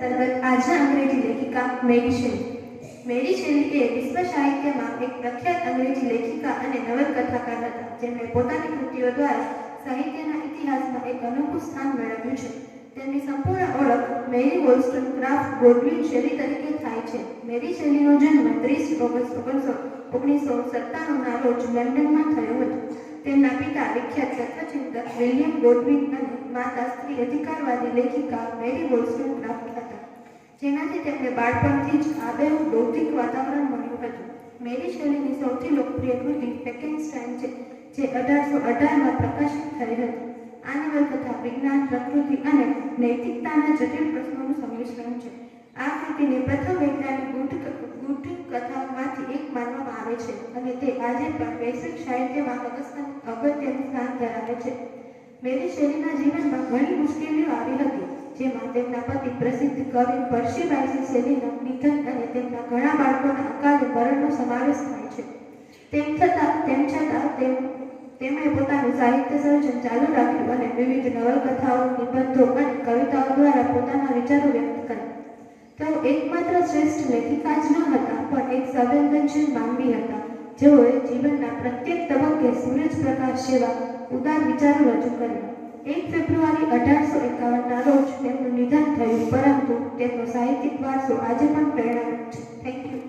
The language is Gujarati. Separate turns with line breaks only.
અંતર્ગત આજના અંગ્રેજી લેખિકા મેરી શેલી। મેરી શેલી એ વિશ્વ સાહિત્યમાં એક પ્રખ્યાત અંગ્રેજી લેખિકા અને નવલકથાકાર હતા, જેમણે પોતાની કૃતિઓ દ્વારા સાહિત્યના ઇતિહાસમાં એક અનોખું સ્થાન મેળવ્યું છે। તેમની સંપૂર્ણ ઓળખ મેરી વોલસ્ટોનક્રાફ્ટ ગોડવિન શેલી તરીકે થાય છે। મેરી શેલીનો જન્મ 30 ઓગસ્ટ 1997ના રોજ લંડનમાં થયો હતો। તેમના પિતા વિખ્યાત તત્વચિંતક વિલિયમ ગોડવિન અને માતા સ્ત્રી અધિકારવાદી લેખિકા મેરી વોલસ્ટોનક્રાફ્ટ હતા, જેનાથી તેમને બાળપણથી જ આબેહૂબ બૌદ્ધિક વાતાવરણ મળ્યું હતું। મેરી શેલીની સૌથી લોકપ્રિય કૃતિ ફ્રેન્કેનસ્ટાઇન છે, જે 1818માં પ્રકાશિત થઈ હતી। આ નવલકથા વિજ્ઞાન, પ્રકૃતિ અને નૈતિકતાના જટિલ પ્રશ્નોનું સંમિશ્રણ છે। આ કૃતિને પ્રથમ વૈજ્ઞાનિક ગૂઢ કથાઓમાંથી એક માનવામાં આવે છે અને તે આજે પણ વૈશ્વિક સાહિત્યમાં અગત્યનું સ્થાન ધરાવે છે। મેરી શેલીના જીવનમાં ઘણી મુશ્કેલીઓ આવી હતી, જેમાં તેમના પતિ પ્રસિદ્ધ કવિ પર્સી બાયલી શેલીનું નિધન અને તેમના ઘણા બાળકોના અકાલે મરણનો સમાવેશ થાય છે। તેમ છતાં તેમણે પોતાનું સાહિત્ય સર્જન ચાલુ રાખ્યું અને વિવિધ નવલકથાઓ, નિબંધો અને કવિતાઓ દ્વારા પોતાના વિચારો વ્યક્ત કર્યા। તેઓ એકમાત્ર શ્રેષ્ઠ લેખિકા જ ન હતા, પણ એક સંવેદનશીલ માનવી હતા, જેઓએ જીવનના પ્રત્યેક તબક્કે સૂરજપ્રકાશ જેવા ઉદાર વિચારો રજૂ કર્યા। 1 ફેબ્રુઆરી 1851ના રોજ તેમનું નિધન થયું, પરંતુ તેમનો સાહિત્યિક વારસો આજે પણ પ્રેરણારૂપ છે। Thank you.